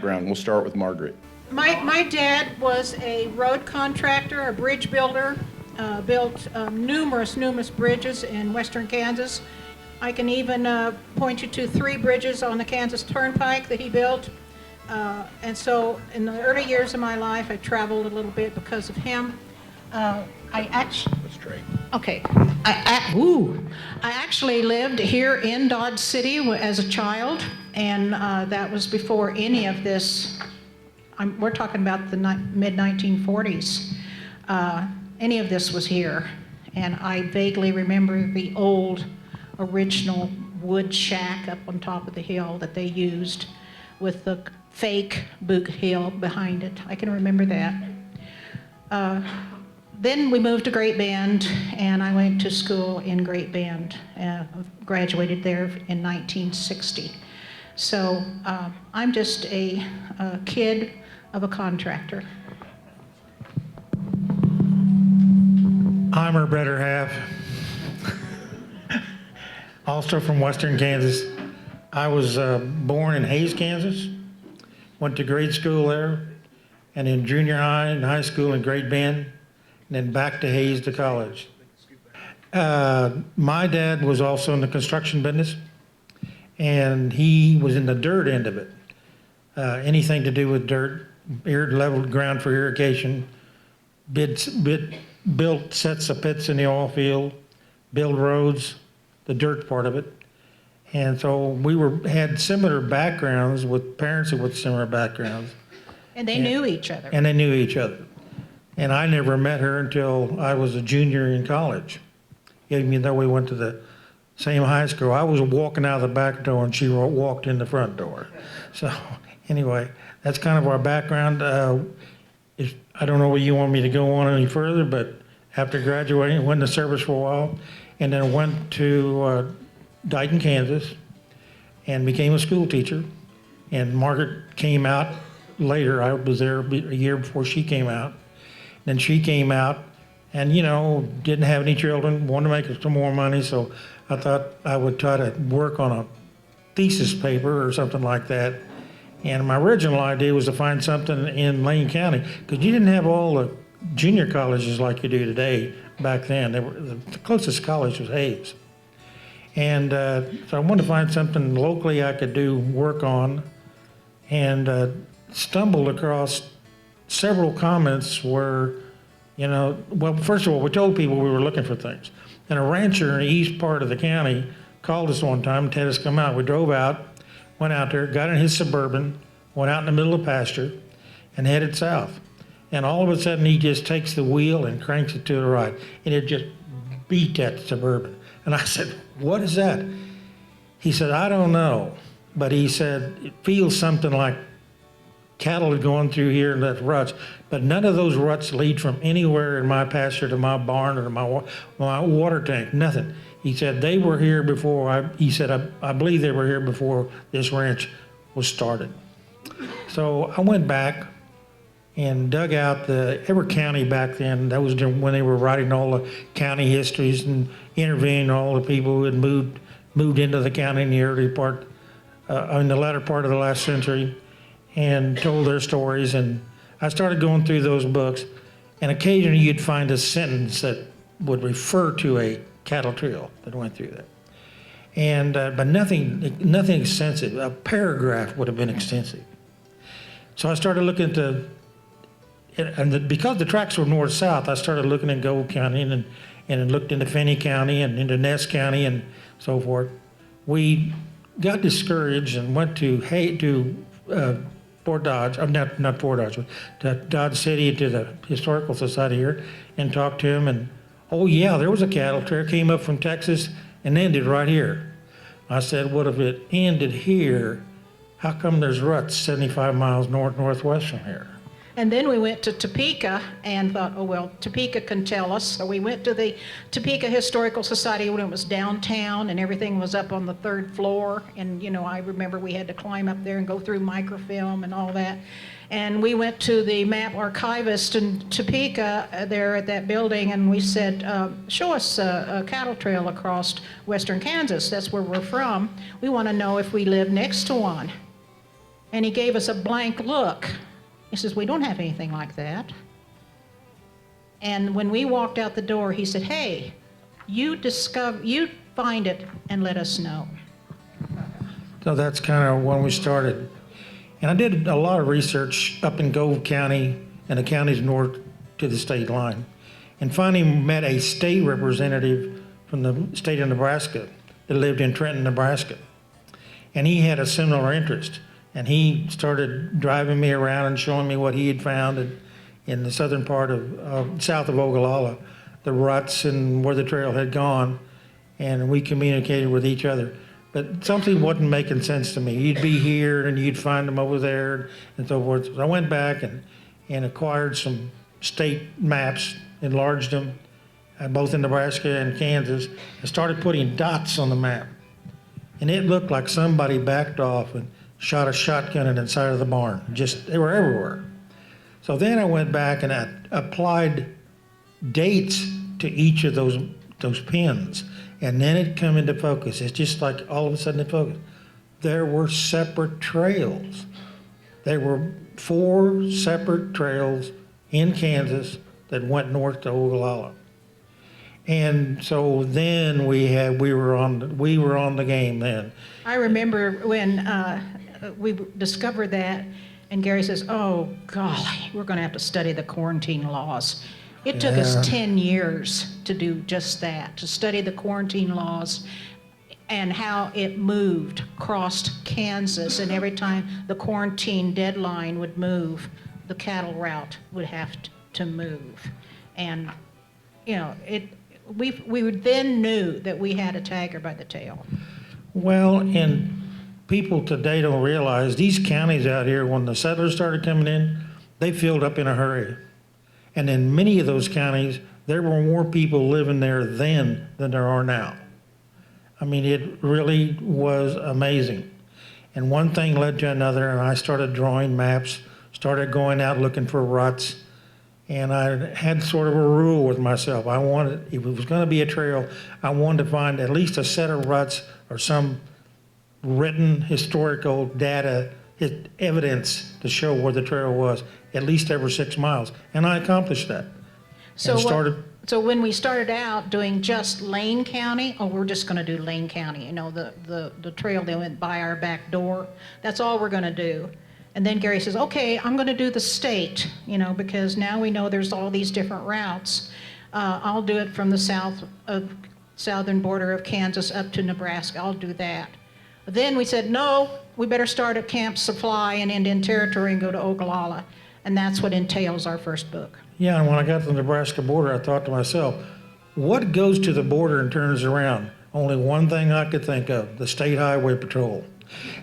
We'll start with Margaret. My dad was a road contractor, a bridge builder, built numerous bridges in western Kansas. I can even point you to 3 bridges on the Kansas Turnpike that he built. And so in the early years of my life, I traveled a little bit because of him. I actually lived here in Dodge City as a child, and that was before any of this. We're talking about the mid-1940s. Any of this was here, and I vaguely remember the old original wood shack up on top of the hill that they used with the fake boot hill behind it. I can remember that. Then we moved to Great Bend, and I went to school in Great Bend. Graduated there in 1960. So I'm just a kid of a contractor. I'm her better half. Also from western Kansas. I was born in Hays, Kansas. Went to grade school there, and in junior high and high school in Great Bend, and then back to Hays to college. My dad was also in the construction business, and he was in the dirt end of it. Anything to do with dirt, leveled ground for irrigation, built sets of pits in the oil field, build roads, the dirt part of it. And so we had similar backgrounds with parents with similar backgrounds. And they knew each other. And they knew each other. And I never met her until I was a junior in college. Even though we went to the same high school, I was walking out of the back door and she walked in the front door. So anyway, that's kind of our background. I don't know whether you want me to go on any further, but after graduating, went to service for a while, and then went to Dayton, Kansas, and became a school teacher. And Margaret came out later. I was there a year before she came out. Then she came out and, didn't have any children, wanted to make some more money, so I thought I would try to work on a thesis paper or something like that. And my original idea was to find something in Lane County, because you didn't have all the junior colleges like you do today back then. The closest college was Hays. And so I wanted to find something locally I could do work on, and stumbled across several comments where, well, first of all, we told people we were looking for things. And a rancher in the east part of the county called us one time and had us come out. We drove out, went out there, got in his Suburban, went out in the middle of pasture, and headed south. And all of a sudden, he just takes the wheel and cranks it to the right. And it just beat that Suburban. And I said, "What is that?" He said, "I don't know." But he said, "It feels something like cattle are going through here and that's ruts, but none of those ruts lead from anywhere in my pasture to my barn or to my water tank, nothing." He said, "They were here before," I believe they were here before this ranch was started." So I went back and dug out every county back then. That was when they were writing all the county histories and interviewing all the people who had moved into the county in the early part, in the latter part of the last century, and told their stories. And I started going through those books, and occasionally you'd find a sentence that would refer to a cattle trail that went through that. And but nothing extensive. A paragraph would have been extensive. So I started looking because the tracks were north-south, I started looking in Gold County and looked into Finney County and into Ness County and so forth. We got discouraged and went to Fort Dodge, not Fort Dodge, to Dodge City, to the Historical Society here, and talked to him. And oh yeah, there was a cattle trail, came up from Texas and ended right here. I said, "What if it ended here? How come there's ruts 75 miles northwest from here?" And then we went to Topeka and thought, oh, well, Topeka can tell us. So we went to the Topeka Historical Society when it was downtown and everything was up on the 3rd floor. And, I remember we had to climb up there and go through microfilm and all that. And we went to the map archivist in Topeka there at that building, and we said, show us a cattle trail across western Kansas. That's where we're from. We want to know if we live next to one. And he gave us a blank look. He says, we don't have anything like that. And when we walked out the door, he said, hey, you find it and let us know. So that's kind of when we started. And I did a lot of research up in Gove County and the counties north to the state line. And finally met a state representative from the state of Nebraska that lived in Trenton, Nebraska. And he had a similar interest. And he started driving me around and showing me what he had found in the southern part of south of Ogallala, the ruts and where the trail had gone. And we communicated with each other. But something wasn't making sense to me. You'd be here and you'd find them over there and so forth. So I went back and acquired some state maps, enlarged them, both in Nebraska and Kansas, and started putting dots on the map. And it looked like somebody backed off and shot a shotgun in the side of the barn. They were everywhere. So then I went back and I applied dates to each of those pins. And then it come into focus. It's just like all of a sudden it focused. There were separate trails. There were 4 separate trails in Kansas that went north to Ogallala. And so then we were on the game then. I remember when we discovered that, and Gary says, oh, golly, we're going to have to study the quarantine laws. It took us 10 years to do just that, to study the quarantine laws and how it moved, crossed Kansas, and every time the quarantine deadline would move, the cattle route would have to move. And, you know, we then knew that we had a tiger by the tail. Well, and people today don't realize these counties out here, when the settlers started coming in, they filled up in a hurry. And in many of those counties, there were more people living there then than there are now. I mean, it really was amazing. And one thing led to another, and I started drawing maps, started going out looking for ruts, and I had sort of a rule with myself. I wanted, if it was going to be a trail, I wanted to find at least a set of ruts or some written historical data, evidence to show where the trail was, at least every 6 miles. And I accomplished that. So when we started out doing just Lane County, oh, we're just going to do Lane County, you know, the trail that went by our back door, that's all we're going to do. And then Gary says, okay, I'm going to do the state, you know, because now we know there's all these different routes. I'll do it from the southern border of Kansas up to Nebraska. I'll do that. Then we said, no, we better start at Camp Supply in Indian Territory and go to Ogallala. And that's what entails our first book. Yeah, and when I got to the Nebraska border, I thought to myself, what goes to the border and turns around? Only one thing I could think of, the State Highway Patrol.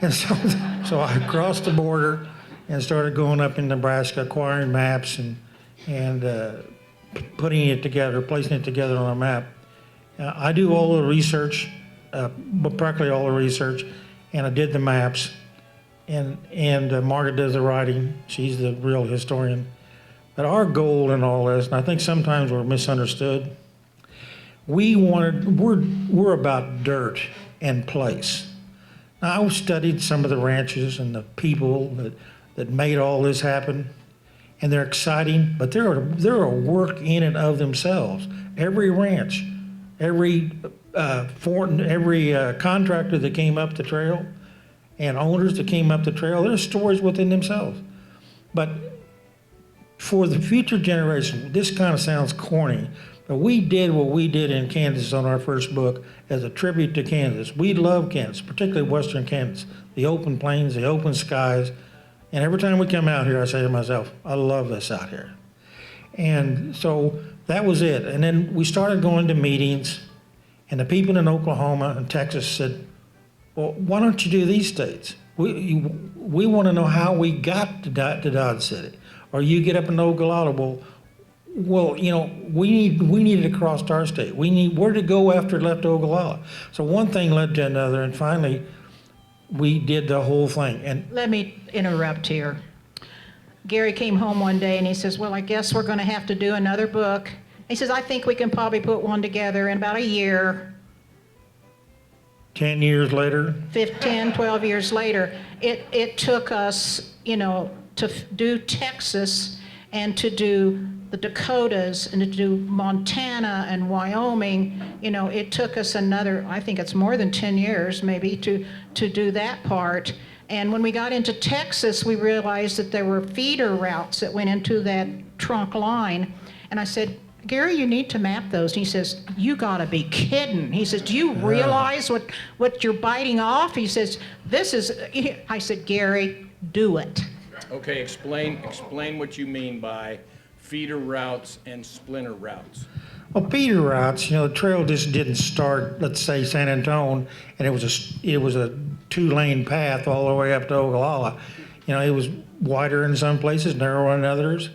And so I crossed the border and started going up in Nebraska, acquiring maps and putting it together, placing it together on a map. I do all the research, practically all the research, and I did the maps. And Margaret does the writing. She's the real historian. But our goal in all this, and I think sometimes we're misunderstood, we're about dirt and place. Now, I studied some of the ranches and the people that made all this happen, and they're exciting, but they're a work in and of themselves. Every ranch, every contractor that came up the trail, and owners that came up the trail, there's stories within themselves. But for the future generation, this kind of sounds corny, but we did what we did in Kansas on our first book as a tribute to Kansas. We love Kansas, particularly western Kansas, the open plains, the open skies. And every time we come out here, I say to myself, I love this out here. And so that was it. And then we started going to meetings, and the people in Oklahoma and Texas said, well, why don't you do these states? We want to know how we got to Dodge City. Or you get up in Ogallala, well, you know, we needed to cross our state. We need where to go after it left Ogallala. So one thing led to another, and finally, we did the whole thing. And let me interrupt here. Gary came home one day and he says, well, I guess we're going to have to do another book. He says, I think we can probably put one together in about a year. 10 years later? 10, 12 years later, it took us, to do Texas and to do the Dakotas and to do Montana and Wyoming. It took us another, I think it's more than 10 years maybe to do that part. And when we got into Texas, we realized that there were feeder routes that went into that trunk line. And I said, Gary, you need to map those. And he says, you gotta be kidding. He says, do you realize what you're biting off? He says, I said, Gary, do it. Okay, explain what you mean by feeder routes and splinter routes. Well, feeder routes, the trail just didn't start, let's say, San Antonio, and it was a 2-lane path all the way up to Ogallala. It was wider in some places, narrower in others.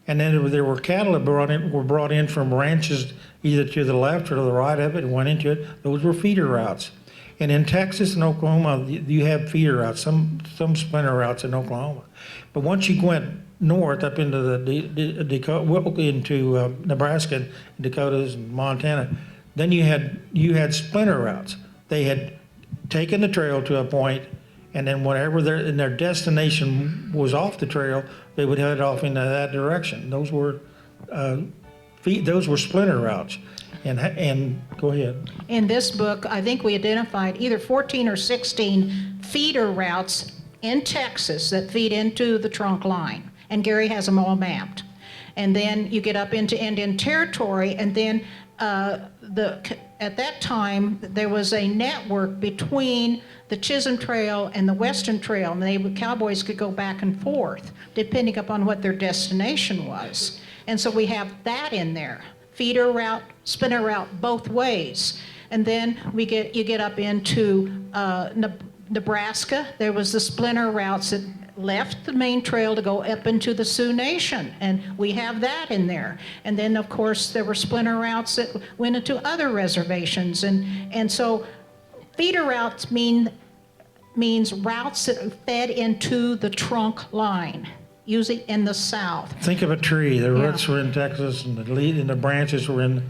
And then there were cattle that were brought in from ranches either to the left or to the right of it and went into it. Those were feeder routes. And in Texas and Oklahoma, you have feeder routes, some splinter routes in Oklahoma. But once you went north up into into Nebraska and Dakotas and Montana, then you had splinter routes. They had taken the trail to a point, and then whenever their destination was off the trail, they would head off into that direction. Those were splinter routes. And go ahead. In this book, I think we identified either 14 or 16 feeder routes in Texas that feed into the trunk line. And Gary has them all mapped. And then you get up into Indian Territory, and then at that time, there was a network between the Chisholm Trail and the Western Trail, and cowboys could go back and forth, depending upon what their destination was. And so we have that in there, feeder route, spinner route, both ways. And then you get up into Nebraska. There was the splinter routes that left the main trail to go up into the Sioux Nation, and we have that in there. And then, of course, there were splinter routes that went into other reservations, and so feeder routes means routes that fed into the trunk line, usually in the south. Think of a tree. The roots were in Texas, and the branches were in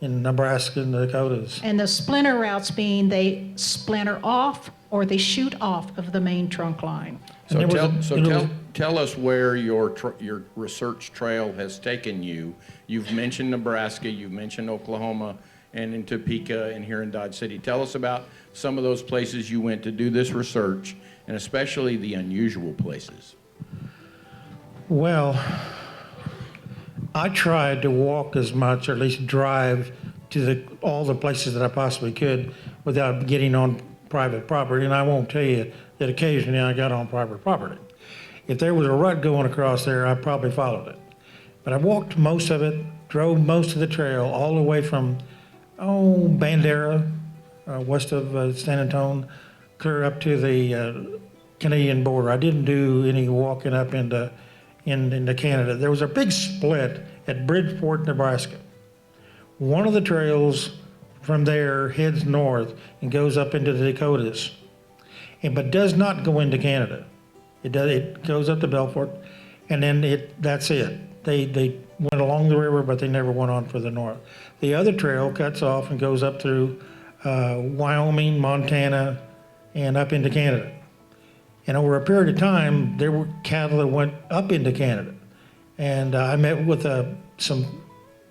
Nebraska and the Dakotas. And the splinter routes mean they splinter off or they shoot off of the main trunk line. Tell us where your research trail has taken you. You've mentioned Nebraska, you've mentioned Oklahoma, and in Topeka and here in Dodge City. Tell us about some of those places you went to do this research, and especially the unusual places. Well, I tried to walk as much, or at least drive to all the places that I possibly could without getting on private property, and I won't tell you that occasionally I got on private property. If there was a rut going across there, I probably followed it. But I walked most of it, drove most of the trail, all the way from, Bandera, west of San Antonio, clear up to the Canadian border. I didn't do any walking up into Canada. There was a big split at Bridgeport, Nebraska. One of the trails from there heads north and goes up into the Dakotas, but does not go into Canada. It goes up to Belfort, and then that's it. They went along the river, but they never went on further north. The other trail cuts off and goes up through Wyoming, Montana, and up into Canada. And over a period of time, there were cattle that went up into Canada. And I met with some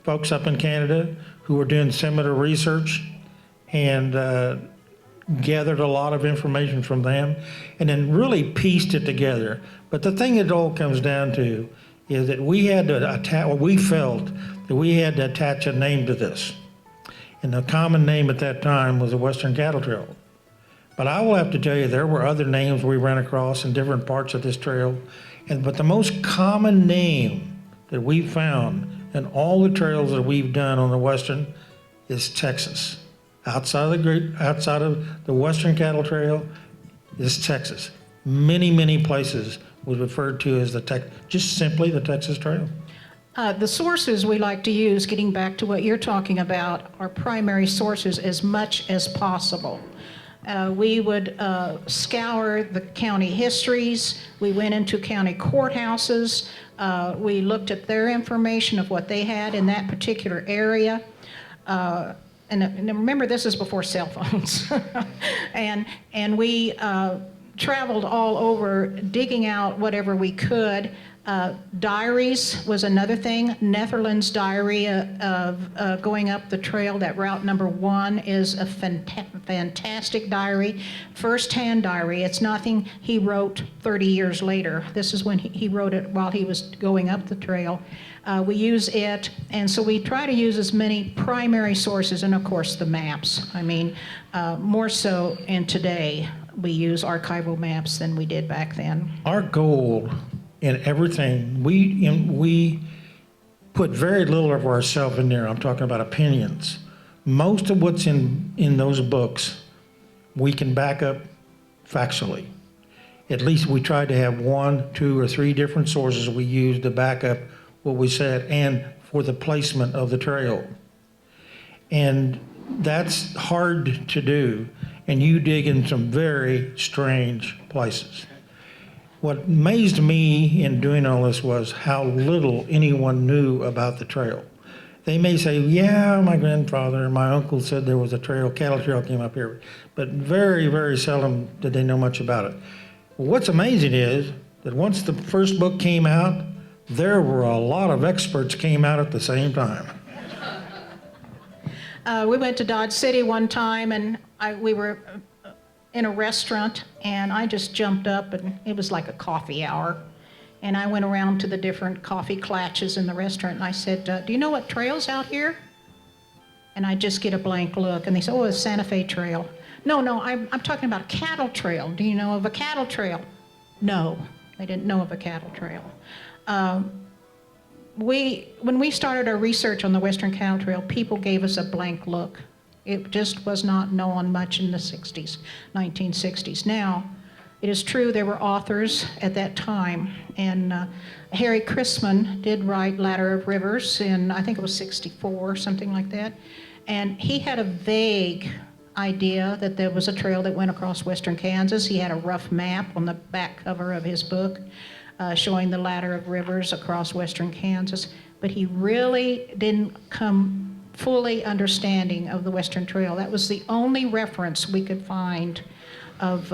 folks up in Canada who were doing similar research, and gathered a lot of information from them, and then really pieced it together. But the thing it all comes down to is that we felt that we had to attach a name to this. And the common name at that time was the Western Cattle Trail. But I will have to tell you, there were other names we ran across in different parts of this trail, but the most common name that we found in all the trails that we've done on the Western is Texas. Outside of the Western Cattle Trail is Texas. Many, many places was referred to as just simply the Texas Trail. The sources we like to use, getting back to what you're talking about, are primary sources as much as possible. We would scour the county histories. We went into county courthouses. We looked at their information of what they had in that particular area. and remember, this is before cell phones. and we traveled all over digging out whatever we could. Diaries was another thing. Netherlands' diary of going up the trail, that route number 1 is a fantastic diary, first-hand diary. It's nothing he wrote 30 years later. This is when he wrote it while he was going up the trail. We use it, and so we try to use as many primary sources, and of course the maps. I mean, more so in today, we use archival maps than we did back then. Our goal in everything, we put very little of ourselves in there. I'm talking about opinions. Most of what's in those books, we can back up factually. At least we tried to have 1, 2, or 3 different sources we used to back up what we said and for the placement of the trail. And that's hard to do, and you dig in some very strange places. What amazed me in doing all this was how little anyone knew about the trail. They may say, yeah, my grandfather and my uncle said there was a trail, cattle trail came up here, but very, very seldom did they know much about it. What's amazing is that once the first book came out, there were a lot of experts came out at the same time. We went to Dodge City one time, and we were in a restaurant, and I just jumped up, and it was like a coffee hour. And I went around to the different coffee klatches in the restaurant, and I said, do you know what trail's out here? And I just get a blank look, and they said, oh, it's Santa Fe Trail. No, I'm talking about a cattle trail. Do you know of a cattle trail? No, they didn't know of a cattle trail. When we started our research on the Western Cattle Trail, people gave us a blank look. It just was not known much in the 60s, 1960s. Now, it is true there were authors at that time, and Harry Chrisman did write Ladder of Rivers in, I think it was 64, something like that, and he had a vague idea that there was a trail that went across western Kansas. He had a rough map on the back cover of his book showing the Ladder of Rivers across western Kansas, but he really didn't come fully understanding of the Western Trail. That was the only reference we could find of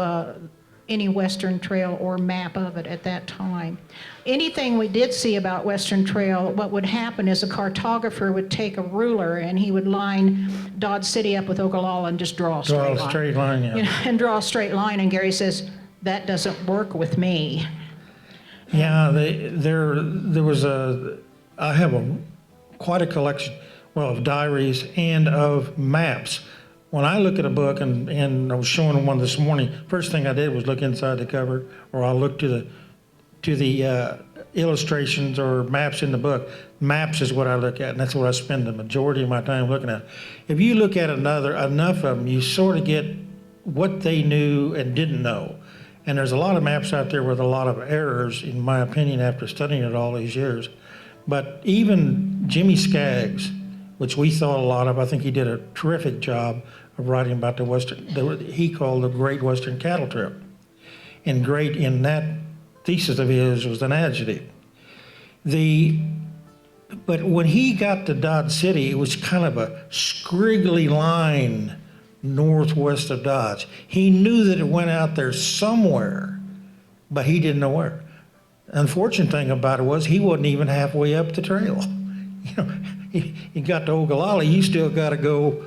any Western Trail or map of it at that time. Anything we did see about Western Trail, what would happen is a cartographer would take a ruler and he would line Dodge City up with Ogallala and just draw a straight line. Draw a straight line, yeah. You know, and draw a straight line, and Gary says, that doesn't work with me. Yeah, there was I have quite a collection, well, of diaries and of maps. When I look at a book, and I was showing one this morning, first thing I did was look inside the cover, or I'll look to the illustrations or maps in the book. Maps is what I look at, and that's what I spend the majority of my time looking at. If you look at enough of them, you sort of get what they knew and didn't know. And there's a lot of maps out there with a lot of errors, in my opinion, after studying it all these years. But even Jimmy Skaggs, which we thought a lot of, I think he did a terrific job of writing about he called the Great Western Cattle Trail. And great in that thesis of his was an adjective. But when he got to Dodge City, it was kind of a scriggly line northwest of Dodge. He knew that it went out there somewhere, but he didn't know where. Unfortunate thing about it was he wasn't even halfway up the trail. You know, he got to Ogallala, you still got to go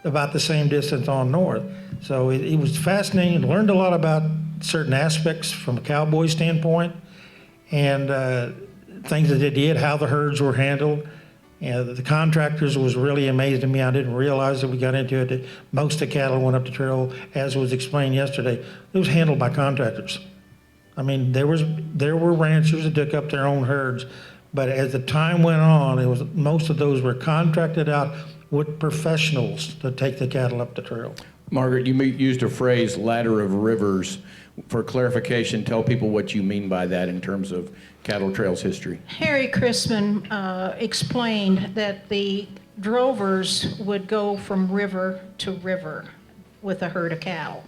about the same distance on north. So it was fascinating. Learned a lot about certain aspects from a cowboy standpoint, and things that they did, how the herds were handled. And the contractors was really amazing to me. I didn't realize that we got into it, that most of the cattle went up the trail, as was explained yesterday. It was handled by contractors. I mean, there were ranchers that took up their own herds, but as the time went on, most of those were contracted out with professionals to take the cattle up the trail. Margaret, you used a phrase, ladder of rivers. For clarification, tell people what you mean by that in terms of cattle trails history. Harry Chrisman explained that the drovers would go from river to river with a herd of cattle,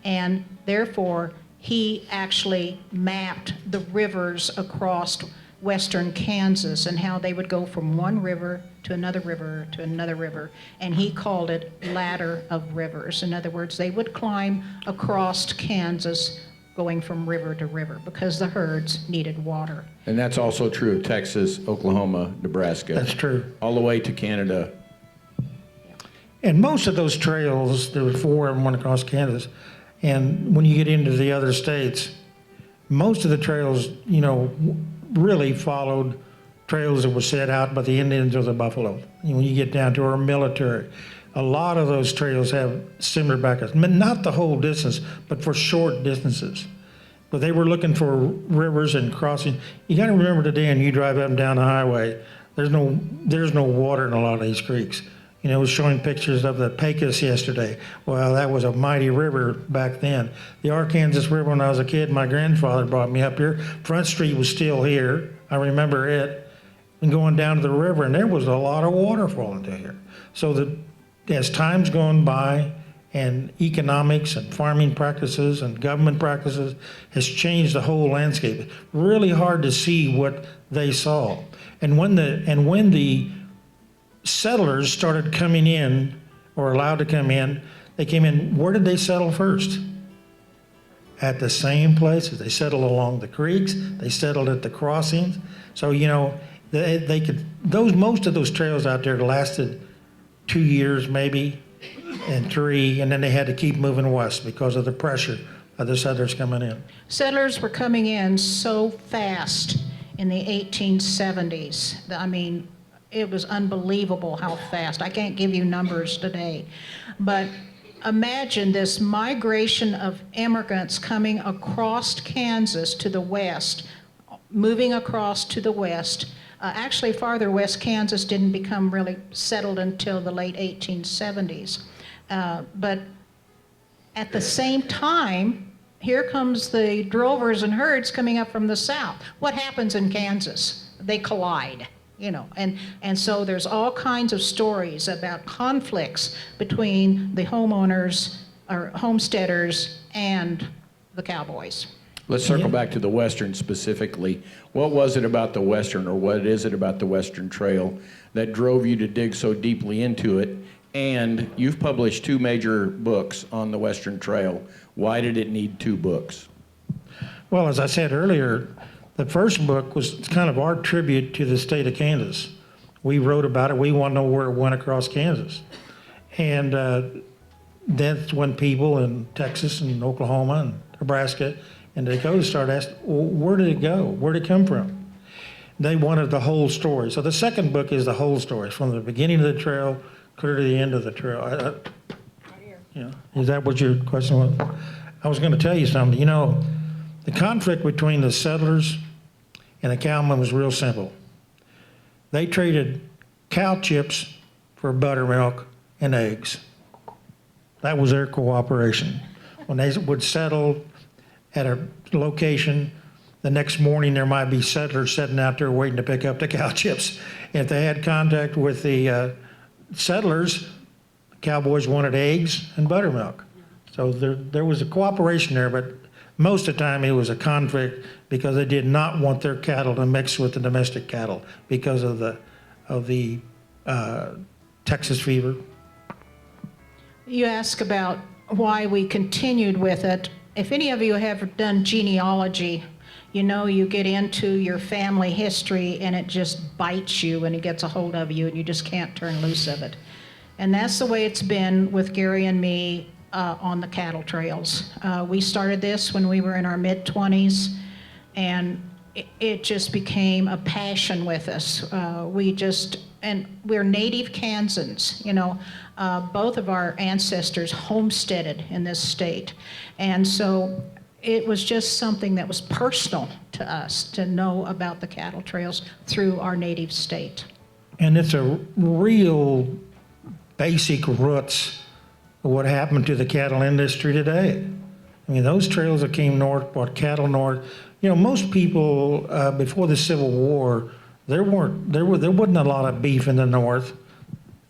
and therefore he actually mapped the rivers across western Kansas and how they would go from one river to another river to another river, and he called it ladder of rivers. In other words, they would climb across Kansas going from river to river because the herds needed water. And that's also true of Texas, Oklahoma, Nebraska. That's true. All the way to Canada. And most of those trails, there were 4 of them went across Kansas. And when you get into the other states, most of the trails, you know, really followed trails that were set out by the Indians or the buffalo. When you get down to our military, a lot of those trails have similar backgrounds. I mean, not the whole distance, but for short distances. But they were looking for rivers and crossing. You got to remember today, when you drive up and down the highway, there's no water in a lot of these creeks. You know, it was showing pictures of the Pecos yesterday. Well, that was a mighty river back then. The Arkansas River, when I was a kid, my grandfather brought me up here. Front Street was still here. I remember it. And going down to the river, and there was a lot of water falling through here. So as time's gone by, and economics and farming practices and government practices has changed the whole landscape. It's really hard to see what they saw. And when the settlers started coming in, or allowed to come in, they came in, where did they settle first? At the same places. They settled along the creeks, they settled at the crossings. So, you know, most of those trails out there lasted 2 years maybe, and 3, and then they had to keep moving west because of the pressure of the settlers coming in. Settlers were coming in so fast in the 1870s. I mean, it was unbelievable how fast. I can't give you numbers today, but imagine this migration of immigrants coming across Kansas to the west, moving across to the west. Actually, farther west, Kansas didn't become really settled until the late 1870s. But at the same time, here comes the drovers and herds coming up from the south. What happens in Kansas? They collide. You know, and so there's all kinds of stories about conflicts between the homeowners or homesteaders and the cowboys. Let's circle back to the Western specifically. What was it about the Western, or what is it about the Western Trail that drove you to dig so deeply into it? And you've published 2 major books on the Western Trail. Why did it need 2 books? Well, as I said earlier, the first book was kind of our tribute to the state of Kansas. We wrote about it. We want to know where it went across Kansas. And that's when people in Texas and Oklahoma and Nebraska and Dakota started asking, well, where did it go? Where did it come from? They wanted the whole story. So the second book is the whole story, from the beginning of the trail clear to the end of the trail. Yeah. Is that what your question was? I was going to tell you something. You know, the conflict between the settlers and the cowmen was real simple. They traded cow chips for buttermilk and eggs. That was their cooperation. When they would settle at a location, the next morning there might be settlers sitting out there waiting to pick up the cow chips. If they had contact with the settlers, the cowboys wanted eggs and buttermilk. So there was a cooperation there, but most of the time it was a conflict because they did not want their cattle to mix with the domestic cattle because of the Texas fever. You ask about why we continued with it. If any of you have done genealogy, you know you get into your family history and it just bites you and it gets a hold of you and you just can't turn loose of it. And that's the way it's been with Gary and me on the cattle trails. We started this when we were in our mid-20s, and it just became a passion with us. And we're native Kansans, you know. Both of our ancestors homesteaded in this state. And so it was just something that was personal to us to know about the cattle trails through our native state. And it's a real basic roots of what happened to the cattle industry today. I mean, those trails that came north brought cattle north. You know, most people before the Civil War, there wasn't a lot of beef in the north.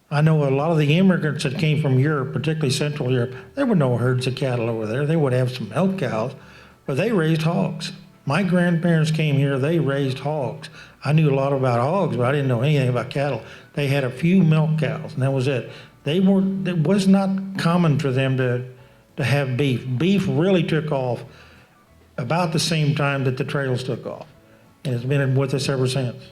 I know a lot of the immigrants that came from Europe, particularly Central Europe, there were no herds of cattle over there. They would have some milk cows, but they raised hogs. My grandparents came here, they raised hogs. I knew a lot about hogs, but I didn't know anything about cattle. They had a few milk cows, and that was it. It was not common for them to have beef. Beef really took off about the same time that the trails took off, and it's been with us ever since.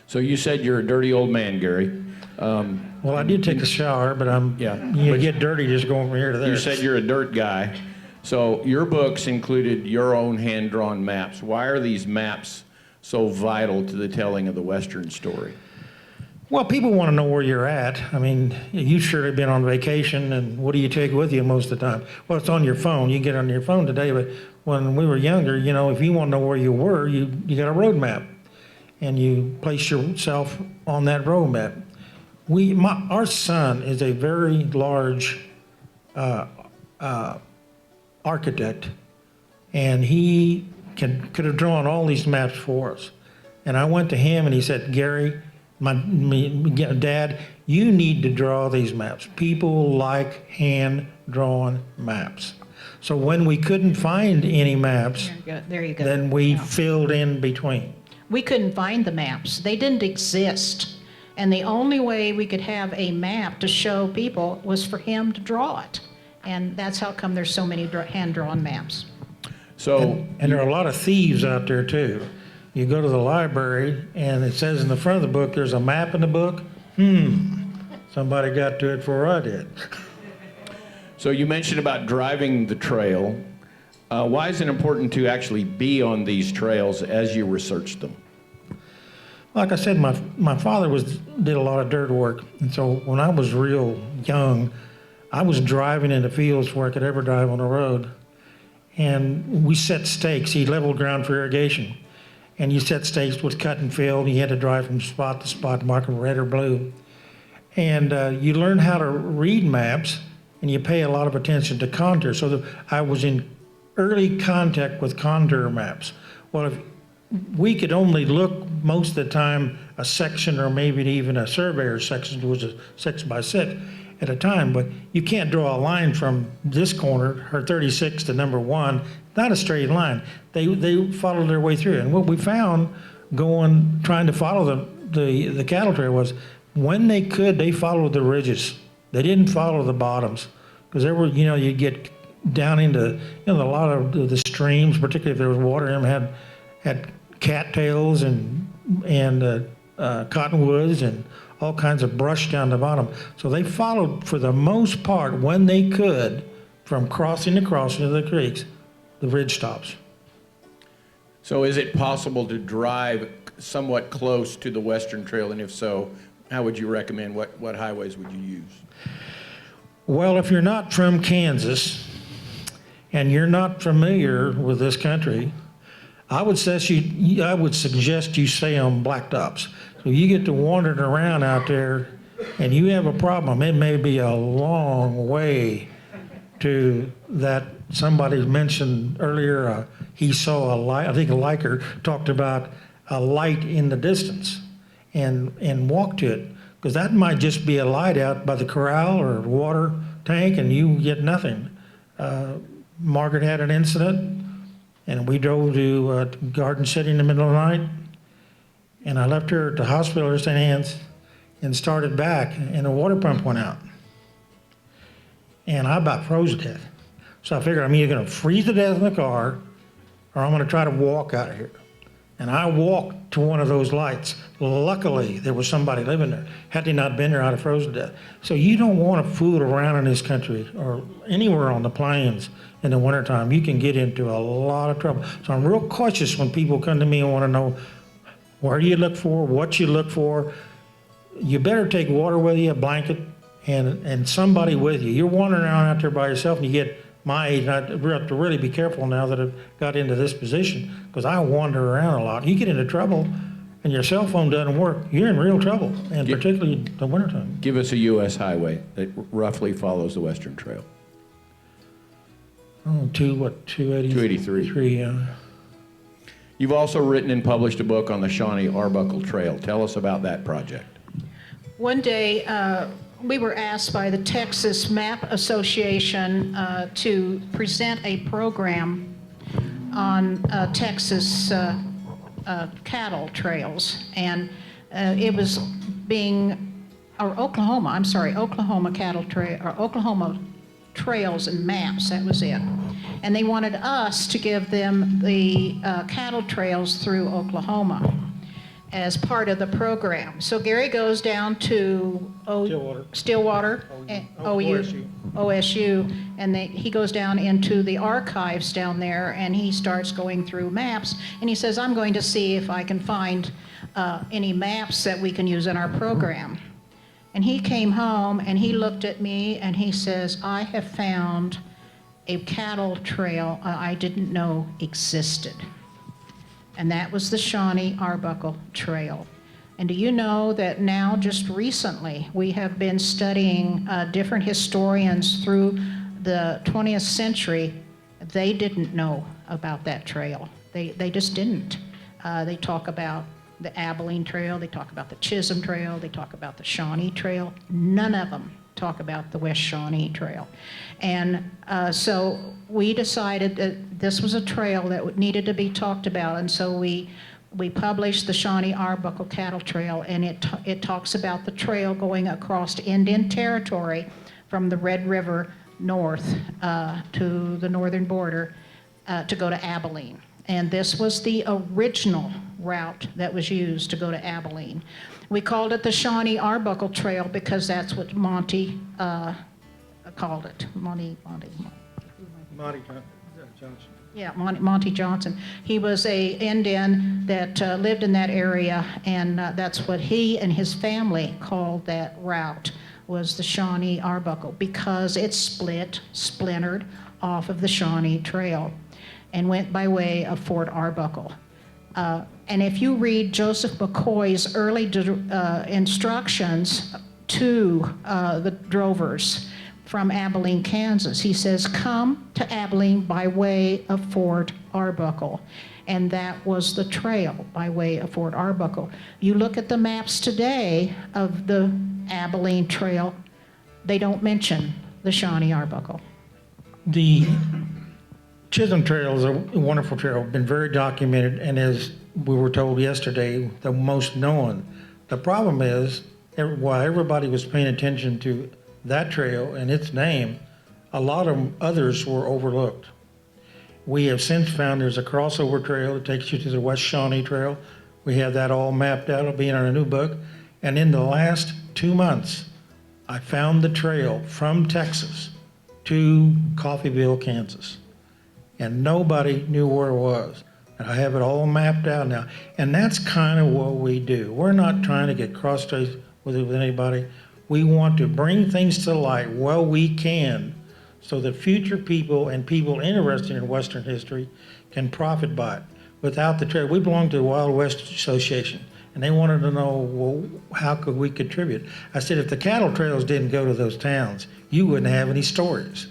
So you said you're a dirty old man, Gary. Well, I did take a shower, but you get dirty just going from here to there. You said you're a dirt guy. So your books included your own hand-drawn maps. Why are these maps so vital to the telling of the Western story? Well, people want to know where you're at. I mean, you've surely been on vacation, and what do you take with you most of the time? Well, it's on your phone. You can get it on your phone today, but when we were younger, you know, if you want to know where you were, you got a road map, and you place yourself on that road map. Our son is a very large architect, and he could have drawn all these maps for us. And I went to him and he said, Gary, Dad, you need to draw these maps. People like hand-drawn maps. So when we couldn't find any maps, There you go. then we filled in between. We couldn't find the maps. They didn't exist. And the only way we could have a map to show people was for him to draw it. And that's how come there's so many hand-drawn maps. So, And there are a lot of thieves out there too. You go to the library and it says in the front of the book, there's a map in the book. Somebody got to it before I did. so you mentioned about driving the trail. Why is it important to actually be on these trails as you research them? Like I said, my father did a lot of dirt work. And so when I was real young, I was driving in the fields before I could ever drive on the road. And we set stakes. He leveled ground for irrigation. And you set stakes with cut and fill. And you had to drive from spot to spot, mark them red or blue. And you learn how to read maps, and you pay a lot of attention to contour. So I was in early contact with contour maps. Well, if we could only look most of the time a section or maybe even a surveyor's section, which was a 6 by 6 at a time, but you can't draw a line from this corner, or 36 to number 1, not a straight line. They followed their way through. And what we found trying to follow the cattle trail was when they could, they followed the ridges. They didn't follow the bottoms, because there were, you'd get down into, a lot of the streams, particularly if there was water in them, had cattails and cottonwoods and all kinds of brush down the bottom. So they followed, for the most part, when they could, from crossing to crossing of the creeks, the ridge tops. So is it possible to drive somewhat close to the Western Trail? And if so, how would you recommend? What highways would you use? Well, if you're not from Kansas and you're not familiar with this country, I would suggest you stay on blacktops. So you get to wandering around out there and you have a problem. It may be a long way to that. Somebody mentioned earlier, he saw a light. I think Liker talked about a light in the distance and walk to it, because that might just be a light out by the corral or water tank and you get nothing. Margaret had an incident, and we drove to Garden City in the middle of the night, and I left her at the hospital in St. Anne's and started back, and the water pump went out. And I about froze to death. So I figured I'm either going to freeze to death in the car, or I'm going to try to walk out of here. And I walked to one of those lights. Luckily, there was somebody living there. Had they not been there, I'd have frozen to death. So you don't want to fool around in this country or anywhere on the plains in the wintertime. You can get into a lot of trouble. So I'm real cautious when people come to me and want to know where do you look for, what you look for. You better take water with you, a blanket, and somebody with you. You're wandering around out there by yourself, and you get my age, and I have to really be careful now that I've got into this position, because I wander around a lot. You get into trouble and your cell phone doesn't work, you're in real trouble, and particularly in the wintertime. Give us a U.S. highway that roughly follows the Western Trail. Oh, 283. Yeah. You've also written and published a book on the Shawnee Arbuckle Trail. Tell us about that project. One day, we were asked by the Texas Map Association to present a program on on Texas cattle trails, and it was Oklahoma cattle trail, or Oklahoma trails and maps, that was it. And they wanted us to give them the cattle trails through Oklahoma as part of the program. So Gary goes down to Stillwater, OSU, and he goes down into the archives down there, and he starts going through maps, and he says, I'm going to see if I can find any maps that we can use in our program. And he came home and he looked at me and he says, I have found a cattle trail I didn't know existed. And that was the Shawnee Arbuckle Trail. And do you know that now, just recently, we have been studying different historians through the 20th century. They didn't know about that trail. They just didn't. They talk about the Abilene Trail, they talk about the Chisholm Trail, they talk about the Shawnee Trail. None of them talk about the West Shawnee Trail. And so we decided that this was a trail that needed to be talked about, and so we published the Shawnee Arbuckle Cattle Trail, and it talks about the trail going across Indian Territory from the Red River north to the northern border to go to Abilene. And this was the original route that was used to go to Abilene. We called it the Shawnee Arbuckle Trail because that's what Monty called it. Monty Johnson. Yeah, Monty Johnson. He was a Indian that lived in that area, and that's what he and his family called that route, was the Shawnee Arbuckle, because it splintered off of the Shawnee Trail and went by way of Fort Arbuckle. And if you read Joseph McCoy's early instructions to the drovers from Abilene, Kansas, he says, come to Abilene by way of Fort Arbuckle. And that was the trail by way of Fort Arbuckle. You look at the maps today of the Abilene Trail, they don't mention the Shawnee Arbuckle. The Chisholm Trail is a wonderful trail, been very documented, and as we were told yesterday, the most known. The problem is, while everybody was paying attention to that trail and its name, a lot of others were overlooked. We have since found there's a crossover trail that takes you to the West Shawnee Trail. We have that all mapped out. It'll be in our new book. And in the last 2 months, I found the trail from Texas to Coffeyville, Kansas. And nobody knew where it was. And I have it all mapped out now. And that's kind of what we do. We're not trying to get cross-trace with anybody. We want to bring things to light while we can, so that future people and people interested in Western history can profit by it. Without the trail, we belong to the Wild West Association, and they wanted to know, well, how could we contribute? I said, if the cattle trails didn't go to those towns, you wouldn't have any stories.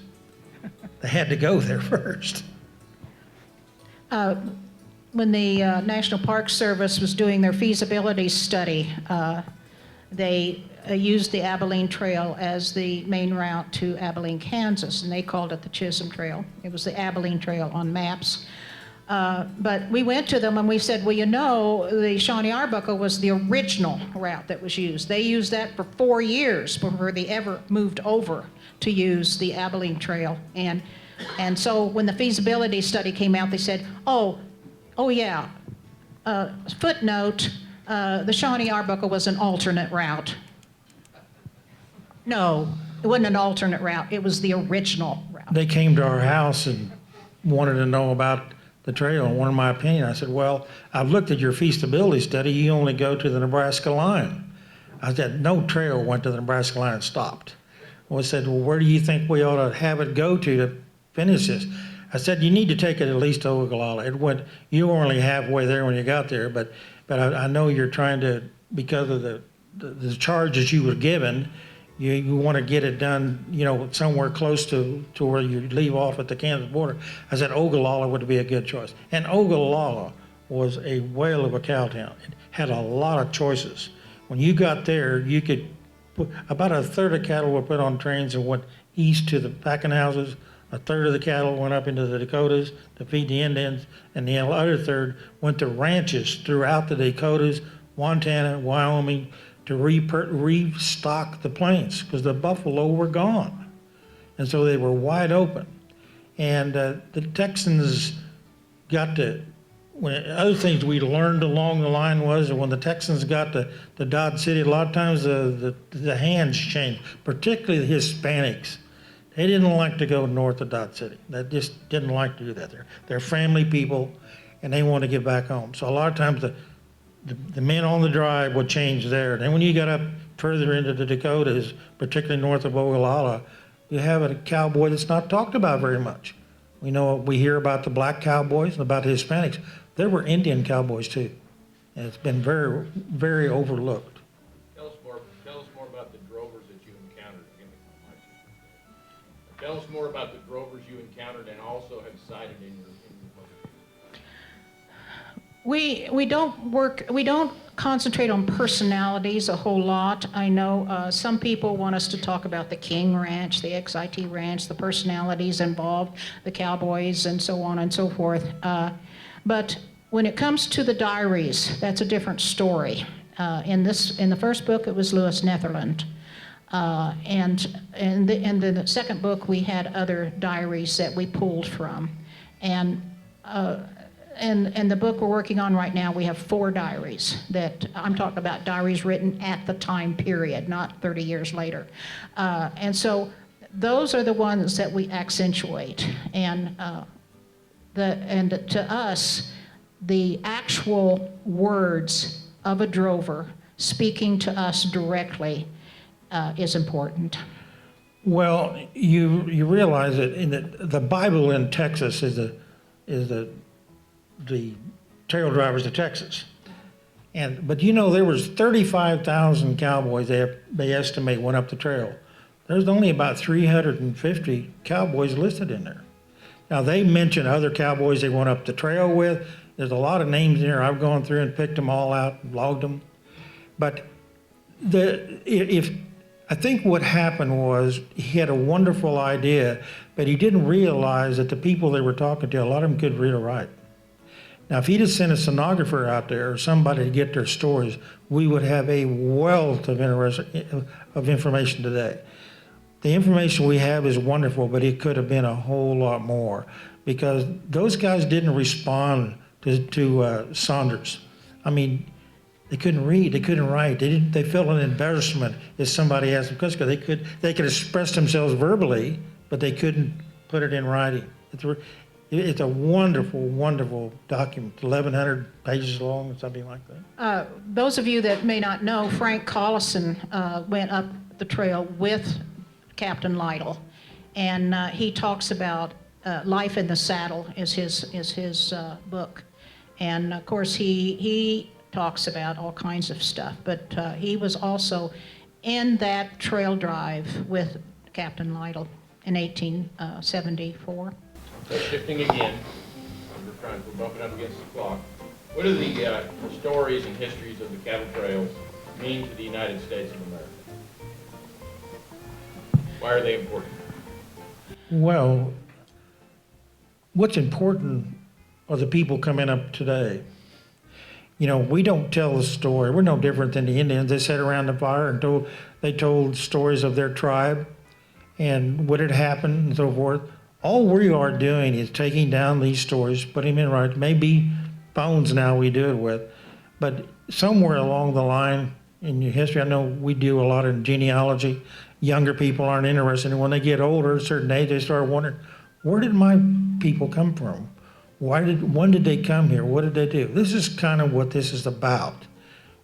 They had to go there first. When the National Park Service was doing their feasibility study, they used the Abilene Trail as the main route to Abilene, Kansas, and they called it the Chisholm Trail. It was the Abilene Trail on maps. But we went to them and we said, well, you know, the Shawnee Arbuckle was the original route that was used. They used that for 4 years before they ever moved over to use the Abilene Trail. And so when the feasibility study came out, they said, oh yeah, footnote, the Shawnee Arbuckle was an alternate route. No, it wasn't an alternate route. It was the original route. They came to our house and wanted to know about the trail and wanted my opinion. I said, well, I've looked at your feasibility study. You only go to the Nebraska line. I said, no trail went to the Nebraska line and stopped. Well, I said, well, where do you think we ought to have it go to finish this? I said, you need to take it at least to Ogallala. You were only halfway there when you got there, but I know you're trying to, because of the charges you were given, you want to get it done, you know, somewhere close to where you leave off at the Kansas border. I said Ogallala would be a good choice. And Ogallala was a whale of a cow town. It had a lot of choices. When you got there, you could put, about a third of cattle were put on trains and went east to the packing houses. A third of the cattle went up into the Dakotas to feed the Indians, and the other third went to ranches throughout the Dakotas, Montana, Wyoming, to restock the plains because the buffalo were gone. And so they were wide open. And the Texans got to, other things we learned along the line was that when the Texans got to Dodge City, a lot of times the hands changed, particularly the Hispanics. They didn't like to go north of Dodge City. They just didn't like to do that. They're family people, and they want to get back home. So a lot of times the men on the drive would change there. Then when you got up further into the Dakotas, particularly north of Ogallala, you have a cowboy that's not talked about very much. We hear about the black cowboys and about the Hispanics. There were Indian cowboys too, and it's been very, very overlooked. Tell us more about the drovers that you encountered. Tell us more about the drovers you encountered and also have cited in your We don't concentrate on personalities a whole lot. I know some people want us to talk about the King Ranch, the XIT Ranch, the personalities involved, the cowboys, and so on and so forth. But when it comes to the diaries, that's a different story. In the first book, it was Louis Netherland. And in the second book, we had other diaries that we pulled from. And the book we're working on right now, we have 4 diaries that I'm talking about, diaries written at the time period, not 30 years later. And so those are the ones that we accentuate. And to us, the actual words of a drover speaking to us directly is important. Well, you realize that the Bible in Texas is the trail drivers of Texas. But there was 35,000 cowboys they estimate went up the trail. There's only about 350 cowboys listed in there. Now they mention other cowboys they went up the trail with. There's a lot of names in there. I've gone through and picked them all out and logged them. But I think what happened was he had a wonderful idea, but he didn't realize that the people they were talking to, a lot of them could read or write. Now, if he'd have sent a stenographer out there or somebody to get their stories, we would have a wealth of information today. The information we have is wonderful, but it could have been a whole lot more because those guys didn't respond to Saunders. I mean, they couldn't read, they couldn't write. They felt an embarrassment if somebody asked them questions. They could express themselves verbally, but they couldn't put it in writing. It's a wonderful, wonderful document, 1,100 pages long or something like that. Those of you that may not know, Frank Collison went up the trail with Captain Lytle, and he talks about Life in the Saddle is his book. And of course, he talks about all kinds of stuff, but he was also in that trail drive with Captain Lytle in 1874. So shifting again, we're bumping up against the clock. What do the stories and histories of the cattle trails mean to the United States of America? Why are they important? Well, what's important are the people coming up today. We don't tell the story. We're no different than the Indians. They sat around the fire and told stories of their tribe and what had happened and so forth. All we are doing is taking down these stories, putting them in writing. Maybe phones now we do it with, but somewhere along the line in your history, I know we do a lot in genealogy. Younger people aren't interested, and when they get older, a certain age, they start wondering, where did my people come from? When did they come here? What did they do? This is kind of what this is about.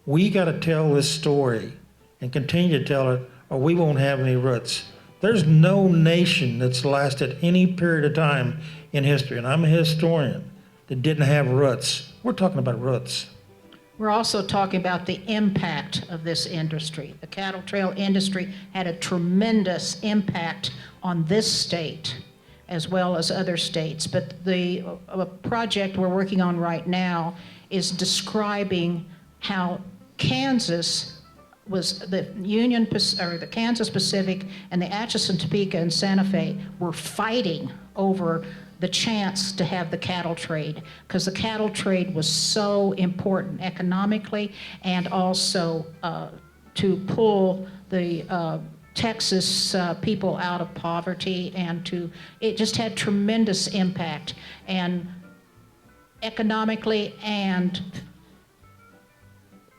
We got to tell this story and continue to tell it, or we won't have any roots. There's no nation that's lasted any period of time in history, and I'm a historian, that didn't have roots. We're talking about roots. We're also talking about the impact of this industry. The cattle trail industry had a tremendous impact on this state as well as other states. But the project we're working on right now is describing how Kansas was the Kansas Pacific and the Atchison, Topeka, and Santa Fe were fighting over the chance to have the cattle trade, because the cattle trade was so important economically, and also to pull the Texas people out of poverty, and it just had tremendous impact, and economically and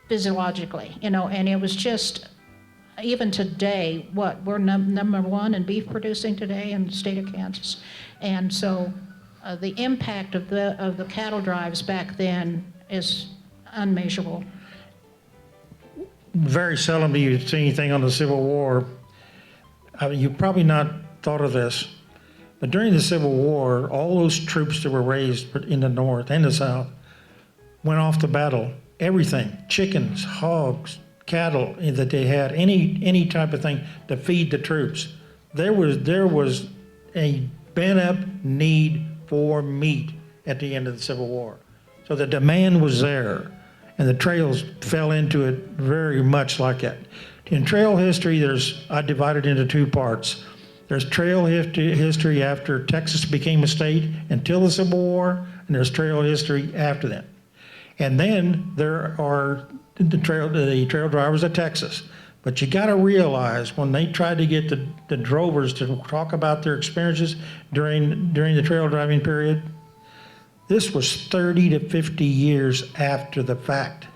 physiologically, and it was just, even today, we're number one in beef producing today in the state of Kansas. And so the impact of the cattle drives back then is unmeasurable. Very seldom do you see anything on the Civil War. I mean, you've probably not thought of this, but during the Civil War, all those troops that were raised in the North and the South went off to battle. Everything, chickens, hogs, cattle that they had, any type of thing to feed the troops. There was a bent-up need for meat at the end of the Civil War. So the demand was there, and the trails fell into it very much like that. In trail history, I divided into two parts. There's trail history after Texas became a state until the Civil War, and there's trail history after that. And then there are the trail drivers of Texas. But you got to realize, when they tried to get the drovers to talk about their experiences during the trail driving period, this was 30 to 50 years after the fact.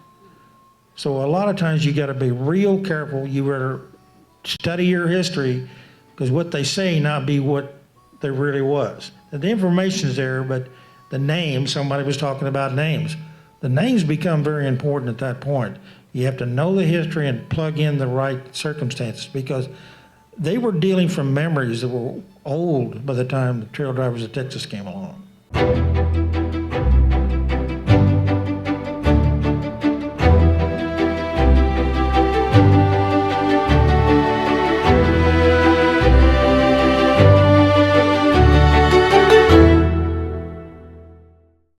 So a lot of times you got to be real careful. You better study your history, because what they say not be what there really was. And the information's there, but the names, somebody was talking about names. The names become very important at that point. You have to know the history and plug in the right circumstances, because they were dealing from memories that were old by the time the trail drivers of Texas came along.